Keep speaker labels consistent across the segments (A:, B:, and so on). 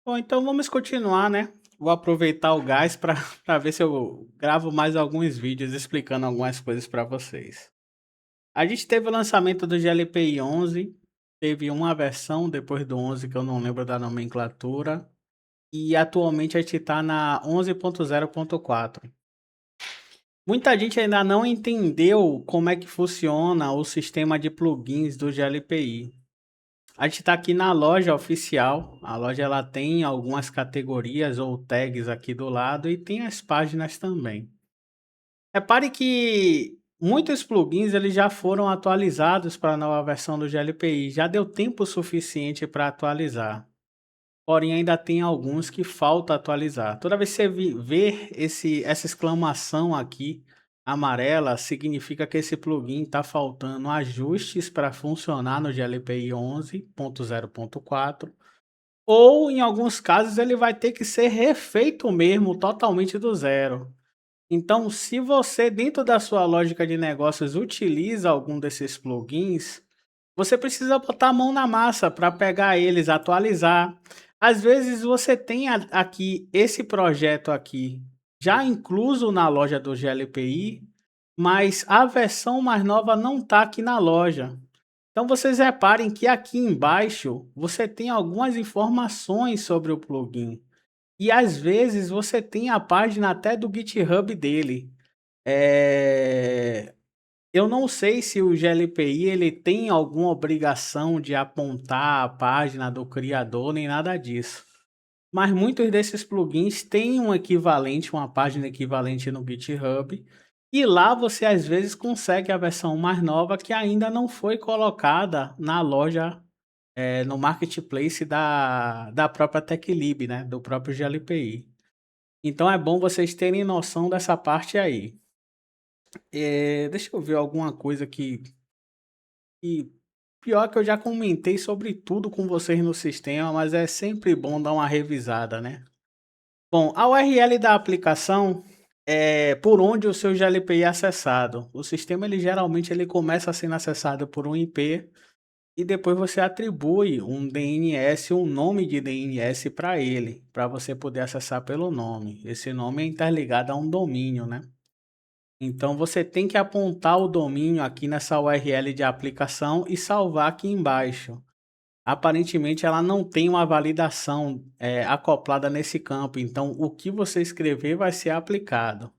A: Bom, então vamos continuar, né? Vou aproveitar o gás para para ver se eu gravo mais alguns vídeos explicando algumas coisas para vocês. A gente teve o lançamento do GLPI 11, teve uma versão depois do 11 que eu não lembro da nomenclatura, e atualmente a gente está na 11.0.4. Muita gente ainda não entendeu como é que funciona o sistema de plugins do GLPI. A gente está aqui na loja oficial. A loja ela tem algumas categorias ou tags aqui do lado e tem as páginas também. Repare que muitos plugins eles já foram atualizados para a nova versão do GLPI. Já deu tempo suficiente para atualizar. Porém, ainda tem alguns que falta atualizar. Toda vez que você ver essa exclamação aqui amarela, significa que esse plugin está faltando ajustes para funcionar no GLPI 11.0.4, ou em alguns casos ele vai ter que ser refeito mesmo, totalmente do zero. Então, se você dentro da sua lógica de negócios utiliza algum desses plugins, você precisa botar a mão na massa para pegar eles, atualizar. Às vezes você tem aqui esse projeto aqui já incluso na loja do GLPI, mas a versão mais nova não está aqui na loja. Então vocês reparem que aqui embaixo você tem algumas informações sobre o plugin. E às vezes você tem a página até do GitHub dele. Eh, eu não sei se o GLPI ele tem alguma obrigação de apontar a página do criador nem nada disso. Mas muitos desses plugins têm um equivalente, uma página equivalente no GitHub, e lá você às vezes consegue a versão mais nova que ainda não foi colocada na loja, no marketplace da própria TechLib, né, do próprio GLPI. Então é bom vocês terem noção dessa parte aí. Deixa eu ver alguma coisa que pior que eu já comentei sobre tudo com vocês no sistema, mas é sempre bom dar uma revisada, né. Bom, a URL da aplicação é por onde o seu GLPI é acessado. O sistema ele geralmente ele começa sendo acessado por um IP e depois você atribui um DNS, um nome de DNS para ele, para você poder acessar pelo nome. Esse nome é interligado a um domínio, né? Então você tem que apontar o domínio aqui nessa URL de aplicação e salvar aqui embaixo. Aparentemente ela não tem uma validação, acoplada nesse campo, então o que você escrever vai ser aplicado.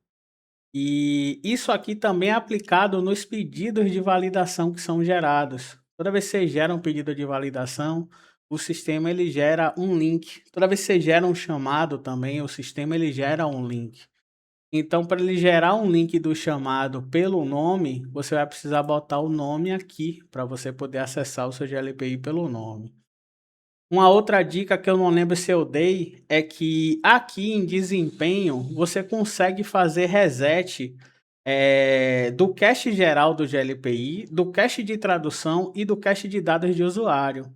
A: E isso aqui também é aplicado nos pedidos de validação que são gerados. Toda vez que você gera um pedido de validação, o sistema ele gera um link. Toda vez que você gera um chamado também, o sistema ele gera um link. Então, para ele gerar um link do chamado pelo nome, você vai precisar botar o nome aqui para você poder acessar o seu GLPI pelo nome. Uma outra dica que eu não lembro se eu dei é que aqui em desempenho você consegue fazer reset do cache geral do GLPI, do cache de tradução e do cache de dados de usuário.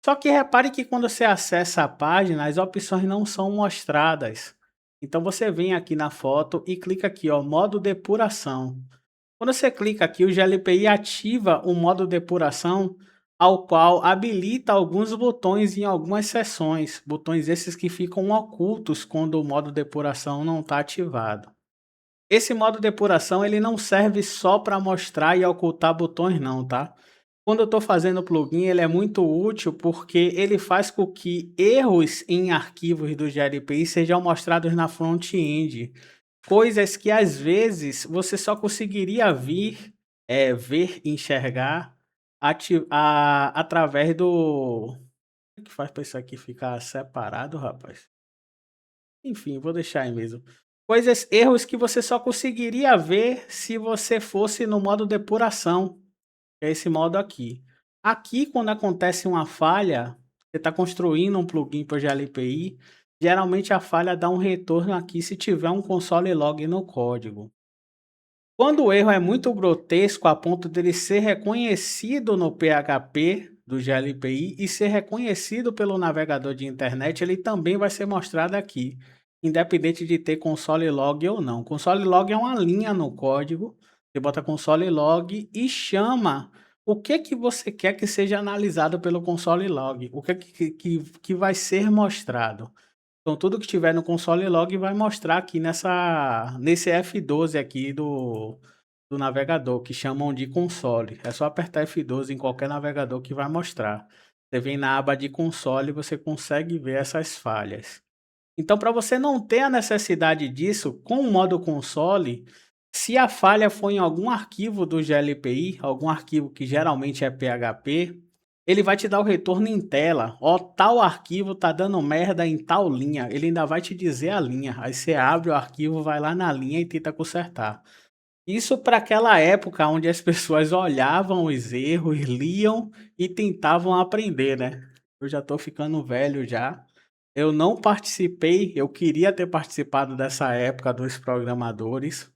A: Só que repare que quando você acessa a página, as opções não são mostradas. Então você vem aqui na foto e clica aqui, ó, modo depuração. Quando você clica aqui, o GLPI ativa o modo depuração, ao qual habilita alguns botões em algumas seções, botões esses que ficam ocultos quando o modo depuração não está ativado. Esse modo depuração ele não serve só para mostrar e ocultar botões não, tá? Quando eu estou fazendo o plugin, ele é muito útil porque ele faz com que erros em arquivos do GLPI sejam mostrados na front-end. Coisas que às vezes você só conseguiria ver, enxergar através do. O que faz para isso aqui ficar separado, rapaz? Enfim, vou deixar aí mesmo. Erros que você só conseguiria ver se você fosse no modo depuração, que é esse modo aqui. Aqui, quando acontece uma falha, você está construindo um plugin para o GLPI, geralmente a falha dá um retorno aqui se tiver um console log no código. Quando o erro é muito grotesco a ponto dele ser reconhecido no PHP do GLPI e ser reconhecido pelo navegador de internet, ele também vai ser mostrado aqui, independente de ter console log ou não. Console log é uma linha no código, você bota console log e chama O que você quer que seja analisado pelo console log? O que vai ser mostrado? Então tudo que tiver no console log vai mostrar aqui nesse F12 aqui do navegador, que chamam de console. É só apertar F12 em qualquer navegador que vai mostrar. Você vem na aba de console e você consegue ver essas falhas. Então, para você não ter a necessidade disso, com o modo console, se a falha for em algum arquivo do GLPI, algum arquivo que geralmente é PHP, ele vai te dar o retorno em tela. Ó, tal arquivo tá dando merda em tal linha. Ele ainda vai te dizer a linha. Aí você abre o arquivo, vai lá na linha e tenta consertar. Isso para aquela época onde as pessoas olhavam os erros, liam e tentavam aprender, né. Eu já estou ficando velho já. Eu não participei, eu queria ter participado dessa época dos programadores,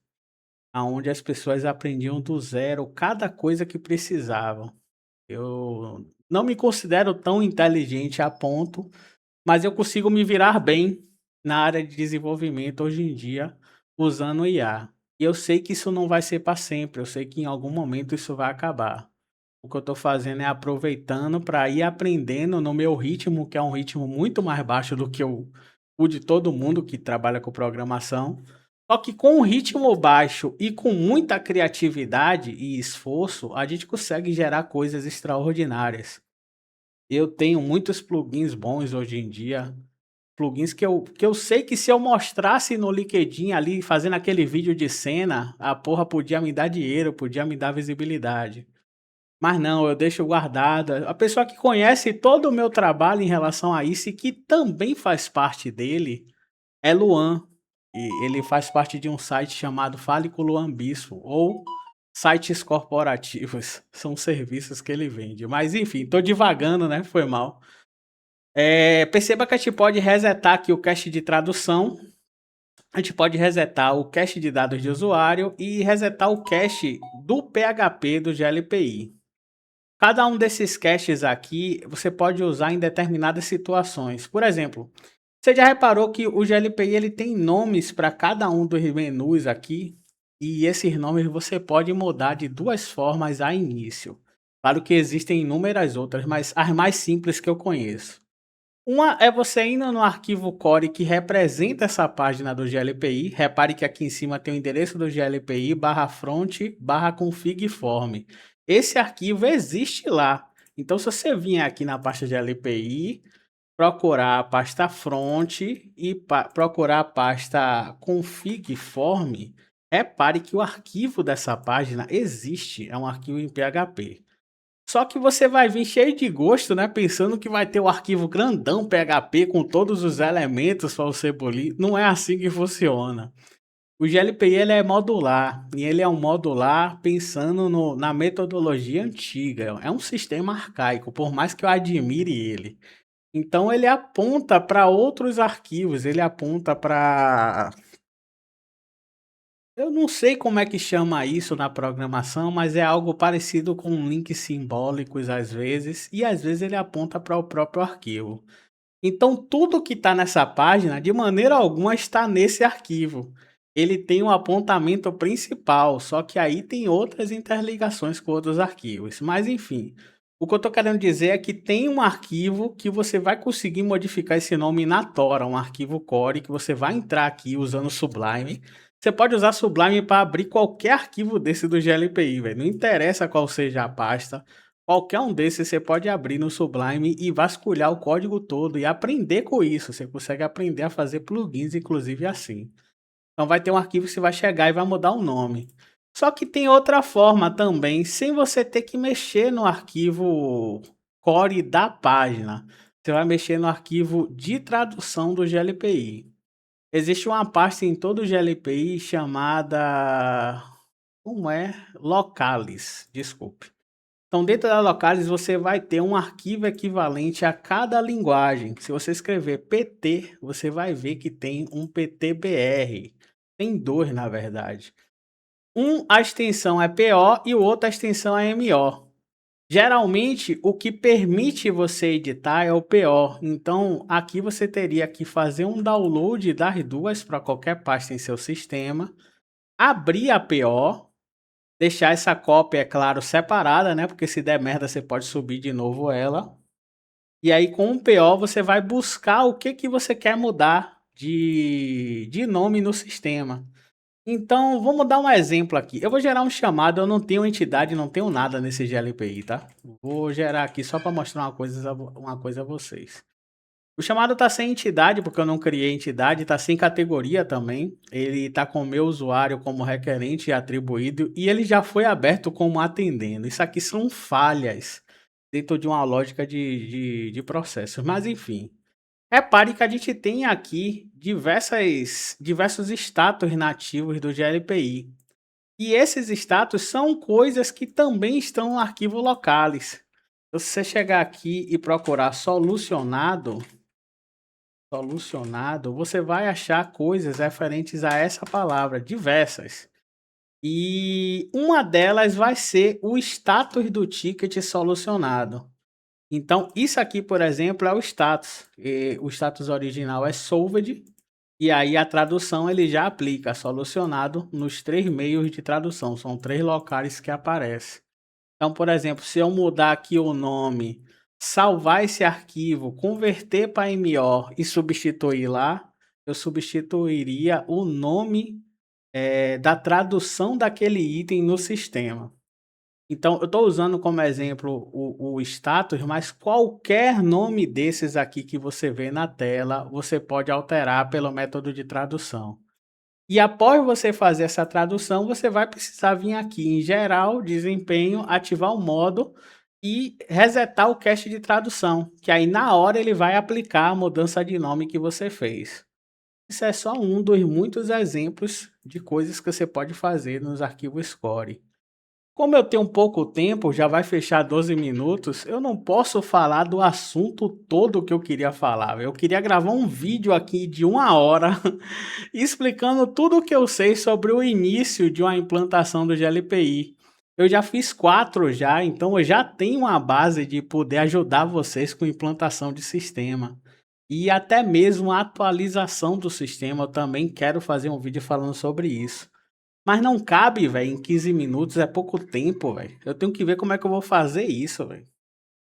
A: aonde as pessoas aprendiam do zero cada coisa que precisavam. Eu não me considero tão inteligente a ponto, mas eu consigo me virar bem na área de desenvolvimento hoje em dia, usando o IA. E eu sei que isso não vai ser para sempre, eu sei que em algum momento isso vai acabar. O que eu estou fazendo é aproveitando para ir aprendendo no meu ritmo, que é um ritmo muito mais baixo do que o de todo mundo que trabalha com programação. Só que com um ritmo baixo e com muita criatividade e esforço, a gente consegue gerar coisas extraordinárias. Eu tenho muitos plugins bons hoje em dia, plugins que eu sei que se eu mostrasse no LinkedIn ali, fazendo aquele vídeo de cena, a porra podia me dar dinheiro, podia me dar visibilidade. Mas não, eu deixo guardado. A pessoa que conhece todo o meu trabalho em relação a isso e que também faz parte dele é Luan. E ele faz parte de um site chamado Fale com Luan Bispo ou sites corporativos. São serviços que ele vende. Mas enfim, tô divagando, né? Foi mal. Perceba que a gente pode resetar aqui o cache de tradução. A gente pode resetar o cache de dados de usuário e resetar o cache do PHP do GLPI. Cada um desses caches aqui você pode usar em determinadas situações. Por exemplo, você já reparou que o GLPI ele tem nomes para cada um dos menus aqui? E esses nomes você pode mudar de duas formas a início. Claro que existem inúmeras outras, mas as mais simples que eu conheço. Uma é você indo no arquivo core que representa essa página do GLPI. Repare que aqui em cima tem o endereço do GLPI /front /config form. Esse arquivo existe lá. Então, se você vier aqui na pasta GLPI, procurar a pasta front e procurar a pasta config form, repare que o arquivo dessa página existe. É um arquivo em PHP. Só que você vai vir cheio de gosto, né, pensando que vai ter o arquivo grandão PHP com todos os elementos para você polir. Não é assim que funciona. O GLPI ele é modular, e ele é um modular pensando na metodologia antiga. É um sistema arcaico, por mais que eu admire ele. Então ele aponta para outros arquivos, ele aponta para, eu não sei como é que chama isso na programação, mas é algo parecido com links simbólicos às vezes, e às vezes ele aponta para o próprio arquivo. Então tudo que está nessa página, de maneira alguma, está nesse arquivo. Ele tem um apontamento principal, só que aí tem outras interligações com outros arquivos. Mas enfim, o que eu estou querendo dizer é que tem um arquivo que você vai conseguir modificar esse nome na Tora, um arquivo core que você vai entrar aqui usando o Sublime. Você pode usar Sublime para abrir qualquer arquivo desse do GLPI, velho. Não interessa qual seja a pasta. Qualquer um desses você pode abrir no Sublime e vasculhar o código todo e aprender com isso. Você consegue aprender a fazer plugins, inclusive assim. Então vai ter um arquivo que você vai chegar e vai mudar o nome. Só que tem outra forma também, sem você ter que mexer no arquivo core da página. Você vai mexer no arquivo de tradução do GLPI. Existe uma pasta em todo o GLPI chamada... Como é? Localis, desculpe. Então, dentro da Localis, você vai ter um arquivo equivalente a cada linguagem. Se você escrever PT, você vai ver que tem um PTBR. Tem dois, na verdade. A extensão é PO e o outro a extensão é MO. Geralmente, o que permite você editar é o PO. Então, aqui você teria que fazer um download das duas para qualquer pasta em seu sistema, abrir a PO Deixar essa cópia, é claro, separada, né, porque se der merda você pode subir de novo ela. E aí com o PO você vai buscar o que que você quer mudar de nome no sistema. Então, vamos dar um exemplo aqui. Eu vou gerar um chamado, eu não tenho entidade, não tenho nada nesse GLPI, tá? Vou gerar aqui só para mostrar uma coisa a vocês. O chamado está sem entidade, porque eu não criei entidade, está sem categoria também. Ele está com o meu usuário como requerente atribuído e ele já foi aberto como atendendo. Isso aqui são falhas dentro de uma lógica de processos. Mas enfim, repare que a gente tem aqui diversos status nativos do GLPI. E esses status são coisas que também estão no arquivo locales. Então, se você chegar aqui e procurar solucionado, você vai achar coisas referentes a essa palavra, diversas. E uma delas vai ser o status do ticket solucionado. Então, isso aqui, por exemplo, é o status. O status original é solved, e aí a tradução ele já aplica solucionado nos 3 meios de tradução, são 3 locais que aparecem. Então, por exemplo, se eu mudar aqui o nome, salvar esse arquivo, converter para MO e substituir lá, eu substituiria o nome da tradução daquele item no sistema. Então, eu estou usando como exemplo o status, mas qualquer nome desses aqui que você vê na tela, você pode alterar pelo método de tradução. E após você fazer essa tradução, você vai precisar vir aqui em geral, desempenho, ativar o modo e resetar o cache de tradução, que aí na hora ele vai aplicar a mudança de nome que você fez. Isso é só um dos muitos exemplos de coisas que você pode fazer nos arquivos Score. Como eu tenho pouco tempo, já vai fechar 12 minutos, eu não posso falar do assunto todo que eu queria falar. Eu queria gravar um vídeo aqui de 1 hora explicando tudo o que eu sei sobre o início de uma implantação do GLPI. Eu já fiz 4 já, então eu já tenho uma base de poder ajudar vocês com implantação de sistema. E até mesmo a atualização do sistema, eu também quero fazer um vídeo falando sobre isso. Mas não cabe, velho, em 15 minutos, é pouco tempo, velho. Eu tenho que ver como é que eu vou fazer isso, velho.